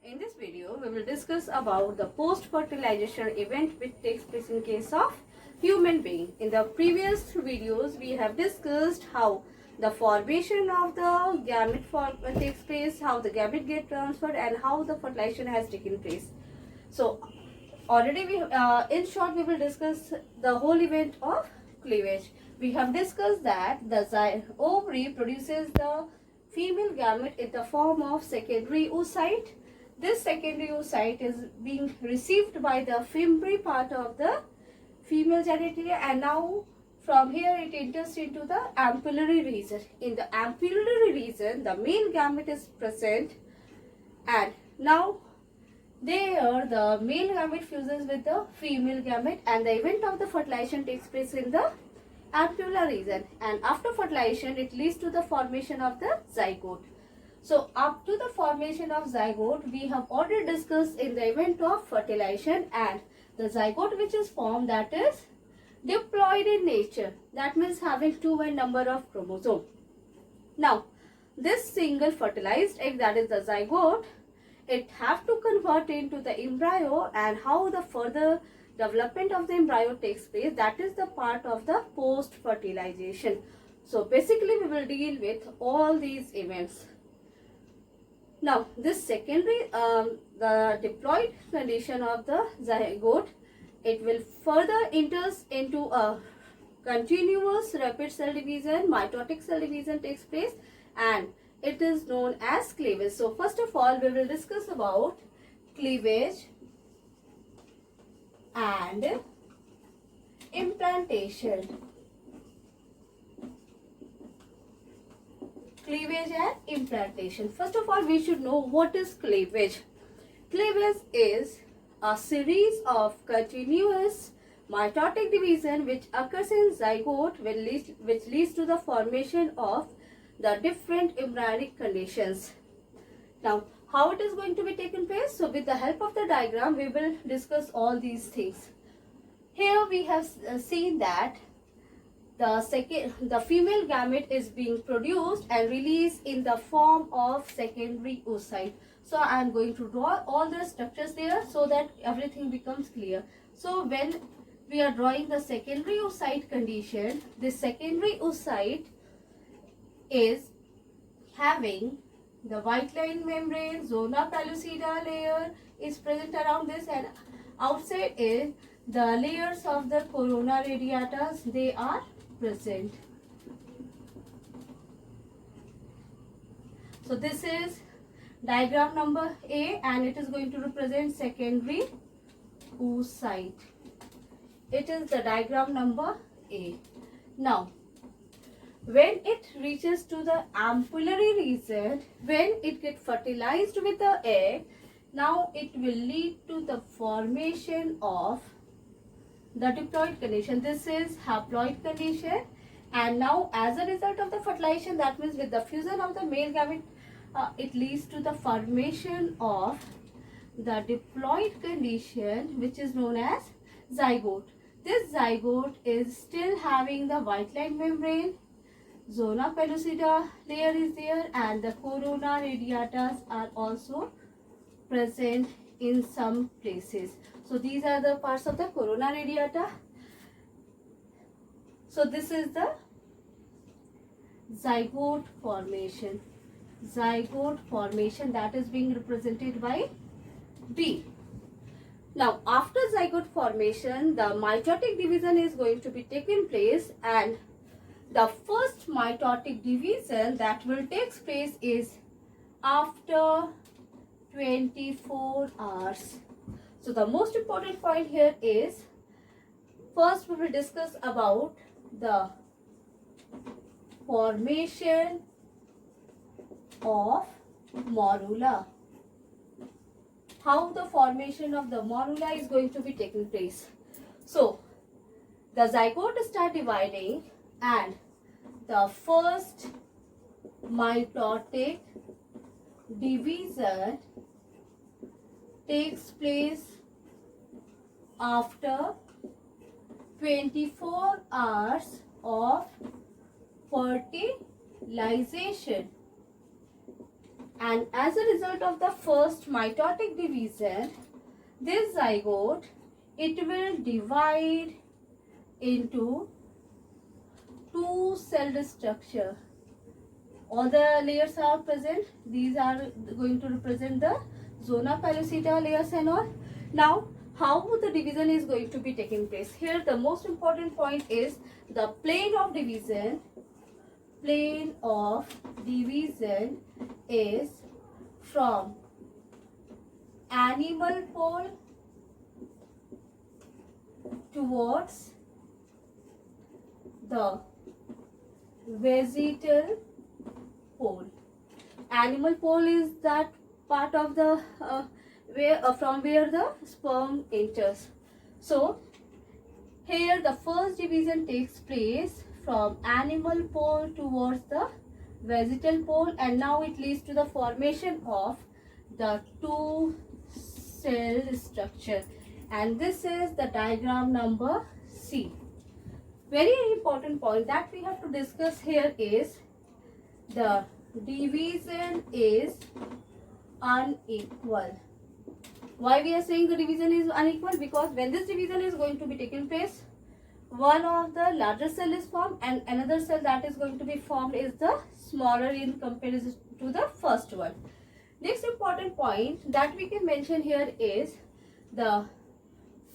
In this video, we will discuss about the post-fertilization event which takes place in case of human being. In the previous videos, we have discussed how the formation of the gamete takes place, how the gamete get transferred, and how the fertilization has taken place. So, already in short, we will discuss the whole event of cleavage. We have discussed that the ovary produces the female gamete in the form of secondary oocyte. This secondary oocyte is being received by the fimbri part of the female genitalia, and now from here it enters into the ampullary region. In the ampullary region, the male gamete is present, and now there the male gamete fuses with the female gamete, and the event of the fertilization takes place in the ampulla region, and after fertilization it leads to the formation of the zygote. So up to the formation of zygote, we have already discussed in the event of fertilization, and the zygote which is formed, that is diploid in nature, that means having 2 number of chromosomes. Now this single fertilized egg, that is the zygote, it have to convert into the embryo, and how the further development of the embryo takes place, that is the part of the post fertilization. So basically we will deal with all these events. Now this secondary the diploid condition of the zygote, it will further enters into a continuous rapid cell division, mitotic cell division takes place, and it is known as cleavage. So first of all we will discuss about cleavage and implantation. Cleavage and implantation. First of all, we should know what is cleavage. Cleavage is a series of continuous mitotic division which occurs in zygote, which leads to the formation of the different embryonic conditions. Now, how it is going to be taken place? So, with the help of the diagram, we will discuss all these things. Here we have seen that the female gamete is being produced and released in the form of secondary oocyte. So I am going to draw all the structures there so that everything becomes clear. So when we are drawing the secondary oocyte condition, this secondary oocyte is having the white line membrane, zona pellucida layer is present around this, and outside is the layers of the corona radiata, they are present. So this is diagram number A, and it is going to represent secondary oocyte. It is the diagram number A. Now when it reaches to the ampullary region, when it gets fertilized with the egg, now it will lead to the formation of the diploid condition. This is haploid condition, and now as a result of the fertilization, that means with the fusion of the male gamete, it leads to the formation of the diploid condition which is known as zygote. This zygote is still having the white line membrane, zona pellucida layer is there, and the corona radiata are also present in some places. So these are the parts of the corona radiata. So this is the zygote formation. Zygote formation, that is being represented by B. Now after zygote formation, the mitotic division is going to be taken place, and the first mitotic division that will take place is after 24 hours. So the most important point here is, first we will discuss about the formation of morula. How the formation of the morula is going to be taking place. So the zygote start dividing, and the first mitotic division takes place after 24 hours of fertilization, And as a result of the first mitotic division, this zygote, it will divide into two-celled structure. All the layers are present. These are going to represent the zona pellucida layers and all. Now, how the division is going to be taking place? Here, the most important point is the plane of division. Plane of division is from animal pole towards the vegetal pole. Animal pole is that part of the from where the sperm enters. So here the first division takes place from animal pole towards the vegetal pole, and now it leads to the formation of the two-cell structure, and this is the diagram number C. Very important point that we have to discuss here is the division is unequal. Why we are saying the division is unequal? Because when this division is going to be taking place, one of the larger cell is formed and another cell that is going to be formed is the smaller in comparison to the first one. Next important point that we can mention here is the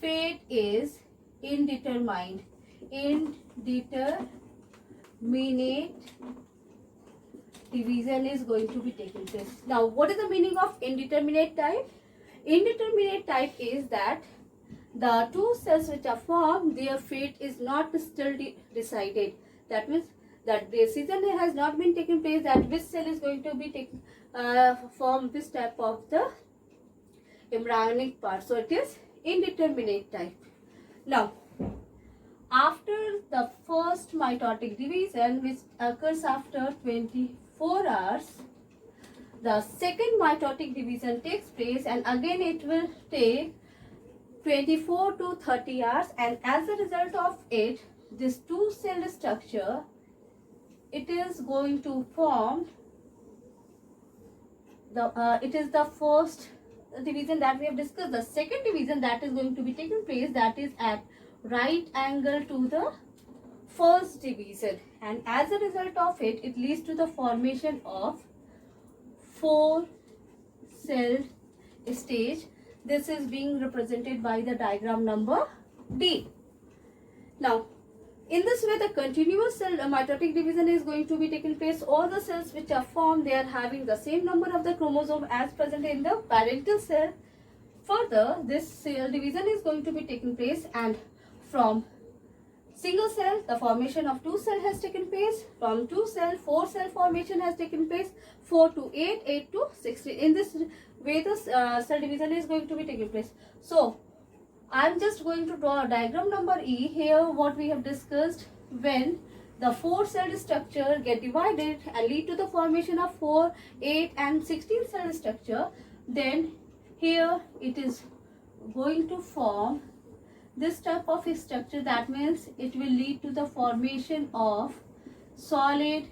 fate is indeterminate. Indeterminate division is going to be taking place. Now, what is the meaning of indeterminate type? Indeterminate type is that the two cells which are formed, their fate is not still decided. That means that decision has not been taken place that which cell is going to be taken from this type of the embryonic part. So it is indeterminate type. Now, after the first mitotic division, which occurs after 24 hours, the second mitotic division takes place, and again it will take 24 to 30 hours, and as a result of it, this two-cell structure, it is going to form the it is the first division that we have discussed. The second division that is going to be taking place, that is at right angle to the first division, and as a result of it, it leads to the formation of four-cell stage. This is being represented by the diagram number D. Now, in this way, the continuous cell mitotic division is going to be taking place. All the cells which are formed, they are having the same number of the chromosome as present in the parental cell. Further, this cell division is going to be taking place, and from single cell, the formation of two cell has taken place. From two cell, four cell formation has taken place. 4 to 8, 8 to 16. In this way, the cell division is going to be taking place. So, I am just going to draw a diagram number E. Here, what we have discussed, when the four cell structure get divided and lead to the formation of 4, 8 and 16 cell structure, then here it is going to form this type of structure. That means it will lead to the formation of solid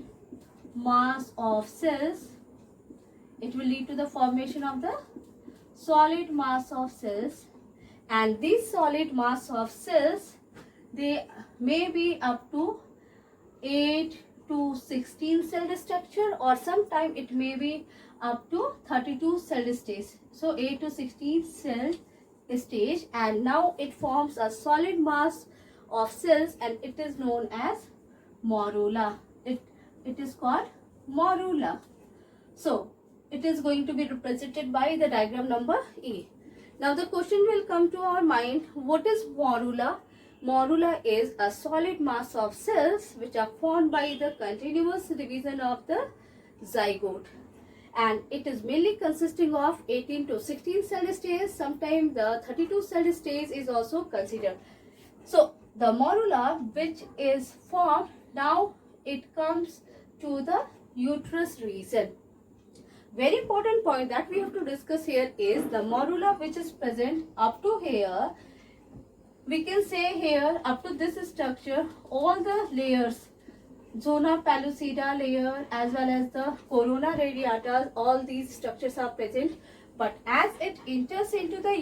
mass of cells. It will lead to the formation of the solid mass of cells, and this solid mass of cells, they may be up to 8 to 16 cell structure, or sometime it may be up to 32 cell stage. So 8 to 16 cell stage, and now it forms a solid mass of cells, and it is known as morula. It is called morula. So it is going to be represented by the diagram number E. Now the question will come to our mind, what is morula? Morula is a solid mass of cells which are formed by the continuous division of the zygote, and it is mainly consisting of 18 to 16 cell stages. Sometimes the 32 cell stage is also considered. So the morula which is formed, now it comes to the uterus region. Very important point that we have to discuss here is the morula which is present up to here. We can say here up to this structure, all the layers zona pellucida layer as well as the corona radiata, all these structures are present. But as it enters into the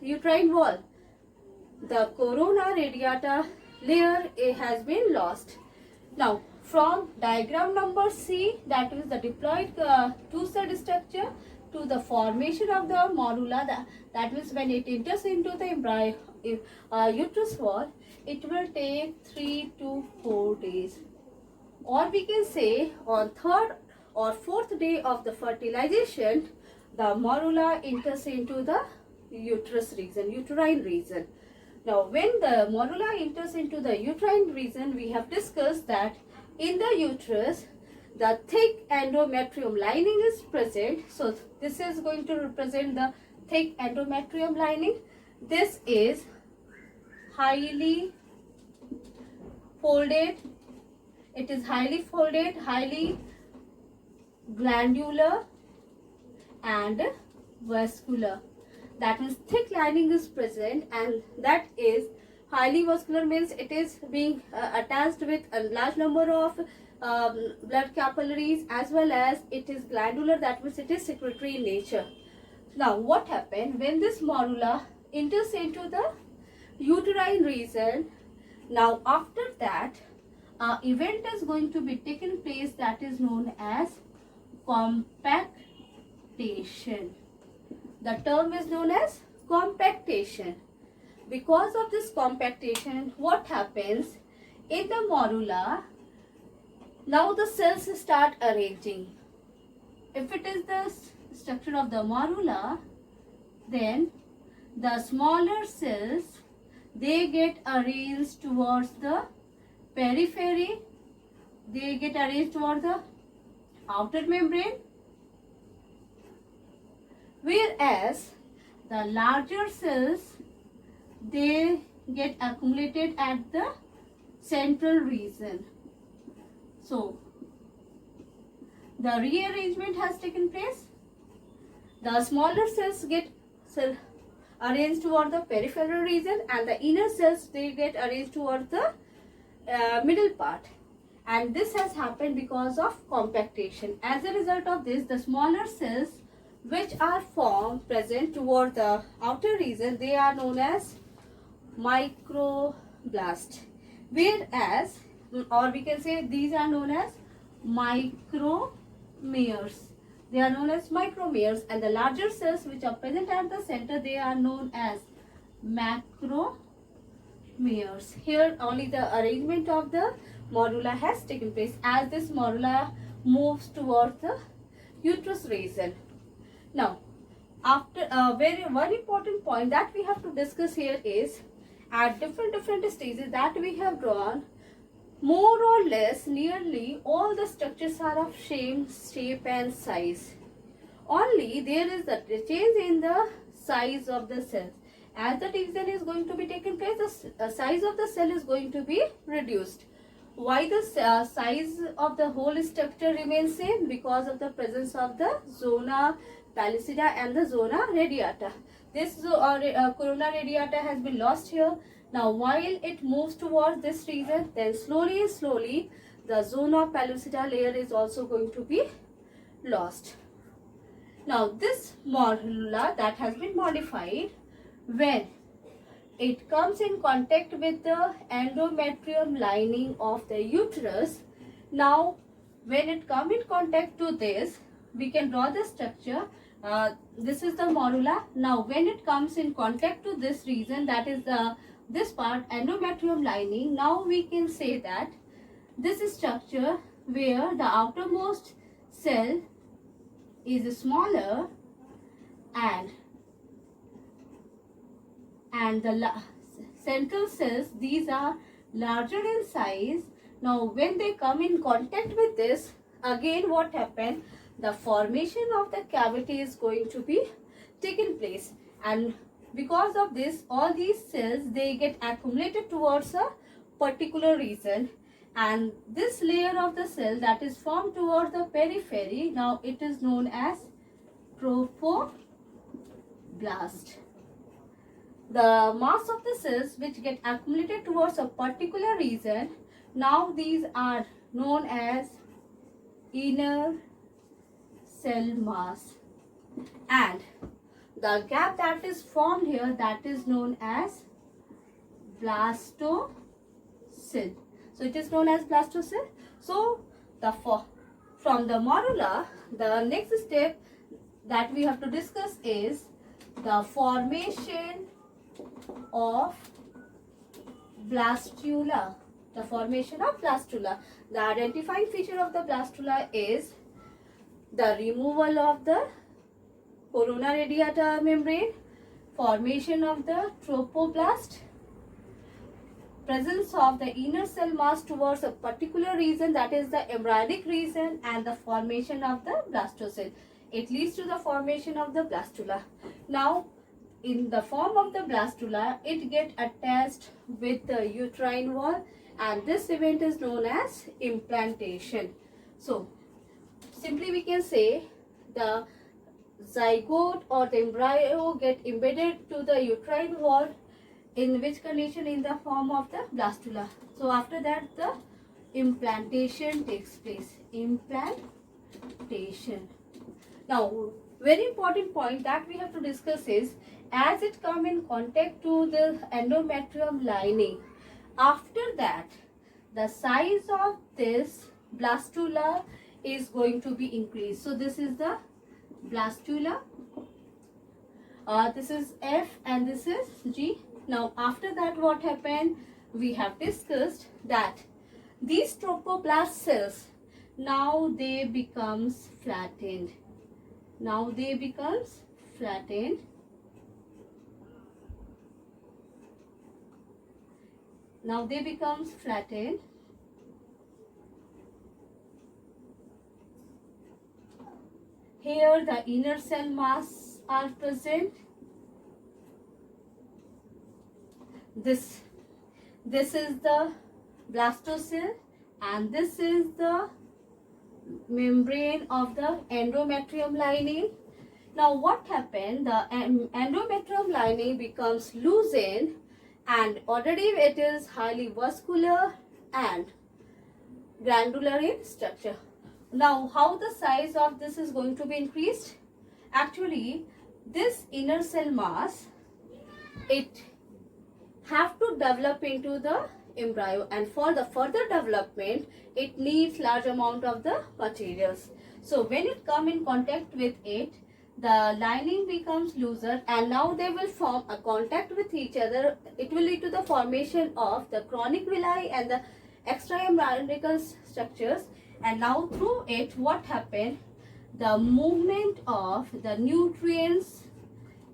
uterine wall, the corona radiata layer has been lost. Now, from diagram number C, that is the diploid two-celled structure, to the formation of the morula, that means when it enters into the embryo uterus wall, it will take 3 to 4 days. Or we can say on third or fourth day of the fertilization, the morula enters into the uterus region, uterine region. Now, when the morula enters into the uterine region, we have discussed that in the uterus, the thick endometrium lining is present. So, this is going to represent the thick endometrium lining. This is highly folded. It is highly folded, highly glandular and vascular. That means thick lining is present, and that is highly vascular, means it is being attached with a large number of blood capillaries, as well as it is glandular, that means it is secretory in nature. Now, what happened when this morula enters into the uterine region? Now, after that, event is going to be taken place that is known as compactation. The term is known as compactation. Because of this compactation, what happens in the morula? Now the cells start arranging. If it is the structure of the morula, then the smaller cells, they get arranged towards the periphery, they get arranged towards the outer membrane, whereas the larger cells, they get accumulated at the central region. So, the rearrangement has taken place. The smaller cells get arranged toward the peripheral region, and the inner cells, they get arranged toward the middle part. And this has happened because of compactation. As a result of this, the smaller cells which are formed present toward the outer region, they are known as microblast, whereas, or we can say these are known as micromeres. They are known as micromeres, and the larger cells which are present at the center, they are known as macromeres. Here only the arrangement of the morula has taken place as this morula moves towards the uterus region. Now, after one important point that we have to discuss here is, at different stages that we have drawn, more or less nearly all the structures are of same shape and size. Only there is a change in the size of the cells. As the division is going to be taken place, the size of the cell is going to be reduced. Why the size of the whole structure remains same? Because of the presence of the zona pellucida and the zona radiata. This corona radiata has been lost here. Now, while it moves towards this region, then slowly the zona pellucida layer is also going to be lost. Now, this morula that has been modified, when it comes in contact with the endometrium lining of the uterus, now when it comes in contact to this, we can draw the structure. This is the morula. Now, when it comes in contact to this region, that is this part, endometrium lining, now we can say that this is structure where the outermost cell is smaller and the central cells, these are larger in size. Now, when they come in contact with this, again what happened? The formation of the cavity is going to be taken place, and because of this, all these cells, they get accumulated towards a particular region, and this layer of the cell that is formed towards the periphery, now it is known as trophoblast. The mass of the cells which get accumulated towards a particular region, now these are known as inner cell mass, and the gap that is formed here, that is known as blastocell. So it is known as blastocell. So from the morula, the next step that we have to discuss is the formation of blastula. The formation of blastula. The identifying feature of the blastula is the removal of the corona radiata membrane, formation of the trophoblast, presence of the inner cell mass towards a particular region, that is the embryonic region, and the formation of the blastocell. It leads to the formation of the blastula. Now, in the form of the blastula, it gets attached with the uterine wall, and this event is known as implantation. So, simply we can say the zygote or the embryo get embedded to the uterine wall, in which condition? In the form of the blastula. So after that the implantation takes place. Implantation. Now, very important point that we have to discuss is, as it come in contact to the endometrium lining, after that the size of this blastula is going to be increased. So this is the blastula, this is F and this is G. Now after that what happened, we have discussed that these trophoblast cells, now they becomes flattened. Now they becomes flattened. Now they becomes flattened. Here the inner cell mass are present. This is the blastocell, and this is the membrane of the endometrium lining. Now what happened? The endometrium lining becomes loosened, and already it is highly vascular and granular in structure. Now how the size of this is going to be increased? Actually, this inner cell mass, it have to develop into the embryo, and for the further development it needs large amount of the materials. So when it come in contact with it, the lining becomes looser, and now they will form a contact with each other. It will lead to the formation of the chronic villi and the extraembryonical structures, and now through it what happened, the movement of the nutrients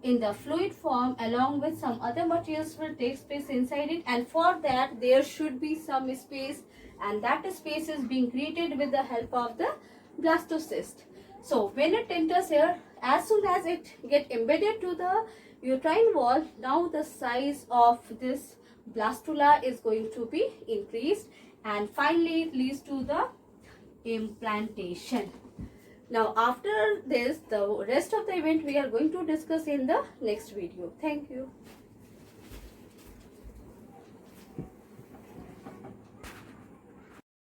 in the fluid form along with some other materials will take place inside it, and for that there should be some space, and that space is being created with the help of the blastocyst. So when it enters here, as soon as it get embedded to the uterine wall, now the size of this blastula is going to be increased, and finally it leads to the implantation. Now after this, the rest of the event we are going to discuss in the next video. Thank you.